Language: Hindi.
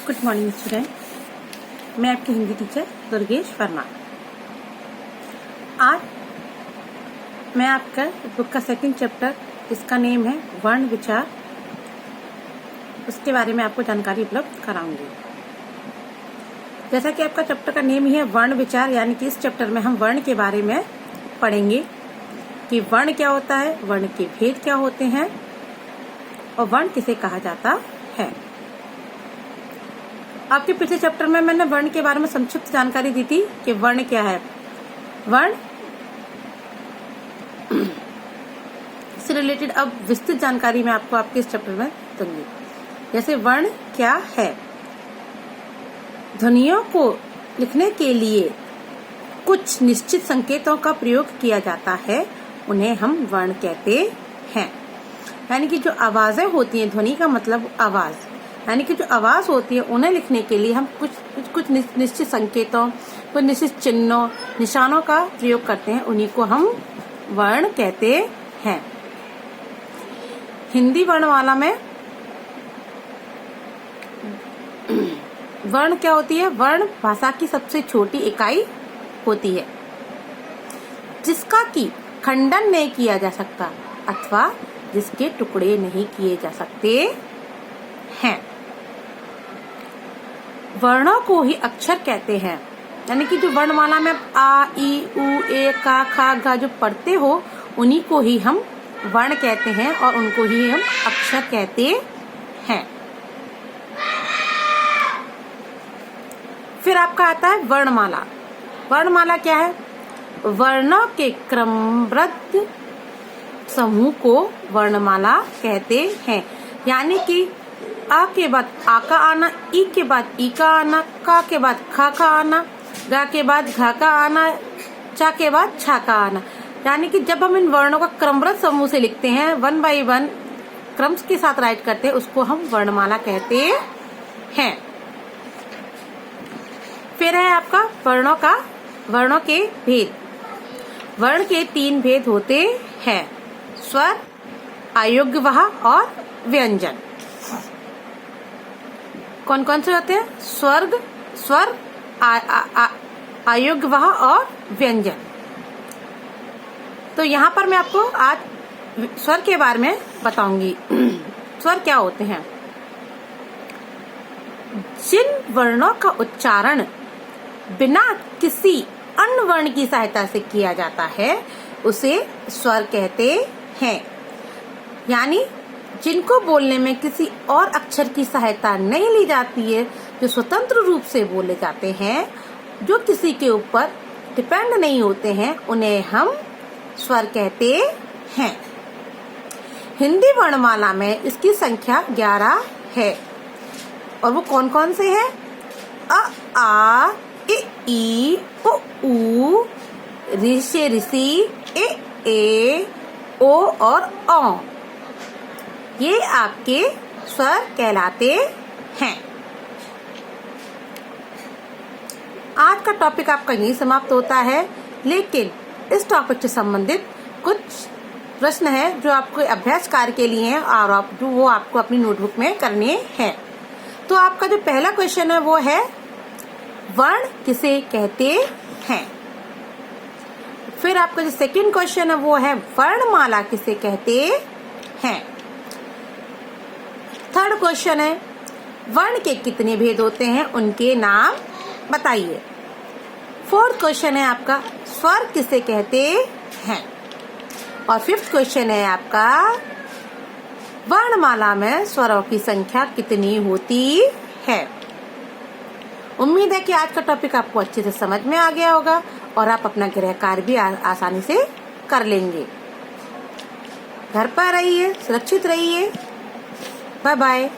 गुड मॉर्निंग स्टूडेंट, मैं आपकी हिंदी टीचर दुर्गेश वर्मा। आज मैं आपका बुक का सेकंड चैप्टर, इसका नेम है वर्ण विचार, उसके बारे में आपको जानकारी उपलब्ध कराऊंगी। जैसा कि आपका चैप्टर का नेम ही है वर्ण विचार, यानी कि इस चैप्टर में हम वर्ण के बारे में पढ़ेंगे कि वर्ण क्या होता है, वर्ण के भेद क्या होते हैं और वर्ण किसे कहा जाता है। आपके पिछले चैप्टर में मैंने वर्ण के बारे में संक्षिप्त जानकारी दी थी कि वर्ण क्या है। वर्ण से रिलेटेड अब विस्तृत जानकारी मैं आपको आपके इस चैप्टर में दूंगी। जैसे वर्ण क्या है, ध्वनियों को लिखने के लिए कुछ निश्चित संकेतों का प्रयोग किया जाता है, उन्हें हम वर्ण कहते हैं। यानी कि जो आवाजें होती हैं, ध्वनि का मतलब आवाज, यानी कि जो आवाज होती है उन्हें लिखने के लिए हम कुछ निश्चित संकेतों, कुछ निश्चित चिन्हों, निशानों का प्रयोग करते हैं, उन्हीं को हम वर्ण कहते हैं। हिंदी वर्णमाला में वर्ण क्या होती है? वर्ण भाषा की सबसे छोटी इकाई होती है जिसका कि खंडन नहीं किया जा सकता अथवा जिसके टुकड़े नहीं किए जा सकते हैं। वर्णों को ही अक्षर कहते हैं, यानी कि जो वर्णमाला में आ, ई, उ, ए, का, खा, गा जो पढ़ते हो उन्हीं को ही हम वर्ण कहते हैं और उनको ही हम अक्षर कहते हैं। फिर आपका आता है वर्णमाला। वर्णमाला क्या है? वर्णों के क्रमबद्ध समूह को वर्णमाला कहते हैं। यानी कि आ के बाद आ का आना, ई के बाद ई का आना, का के बाद खा का आना, गा के बाद घा का आना, चा के बाद छा का आना। यानी कि जब हम इन वर्णों का क्रमबद्ध समूह से लिखते हैं, 1 बाय 1 क्रम के साथ राइट करते हैं, उसको हम वर्णमाला कहते हैं। फिर है आपका वर्णों के भेद। वर्ण के 3 भेद होते हैं: स्वर, अयोग्यवाह और व्यंजन। कौन कौन से होते हैं? स्वर, अयोग्यवाह और व्यंजन। तो यहाँ पर मैं आपको आज स्वर के बारे में बताऊंगी। स्वर क्या होते हैं? जिन वर्णों का उच्चारण बिना किसी अन्य वर्ण की सहायता से किया जाता है उसे स्वर कहते हैं। यानी जिनको बोलने में किसी और अक्षर की सहायता नहीं ली जाती है, जो स्वतंत्र रूप से बोले जाते हैं, जो किसी के ऊपर डिपेंड नहीं होते हैं, उन्हें हम स्वर कहते हैं। हिंदी वर्णमाला में इसकी संख्या 11 है और वो कौन कौन से हैं? अ, आ, ई, उ, ऋ से ऋषि, ए, ओ और औ। ये आपके स्वर कहलाते हैं। आज का टॉपिक आपका यही समाप्त होता है, लेकिन इस टॉपिक से संबंधित कुछ प्रश्न है जो आपको अभ्यास कार्य के लिए हैं और वो आपको अपनी नोटबुक में करने हैं। तो आपका जो पहला क्वेश्चन है वो है वर्ण किसे कहते हैं। फिर आपका जो सेकंड क्वेश्चन है वो है वर्णमाला किसे कहते हैं। थर्ड क्वेश्चन है वर्ण के कितने भेद होते हैं, उनके नाम बताइए। फोर्थ क्वेश्चन है आपका स्वर किसे कहते हैं। और फिफ्थ क्वेश्चन है आपका वर्णमाला में स्वरों की संख्या कितनी होती है। उम्मीद है कि आज का टॉपिक आपको अच्छे से समझ में आ गया होगा और आप अपना गृह कार्य भी आसानी से कर लेंगे। घर पर रहिए, सुरक्षित रहिए। Bye bye.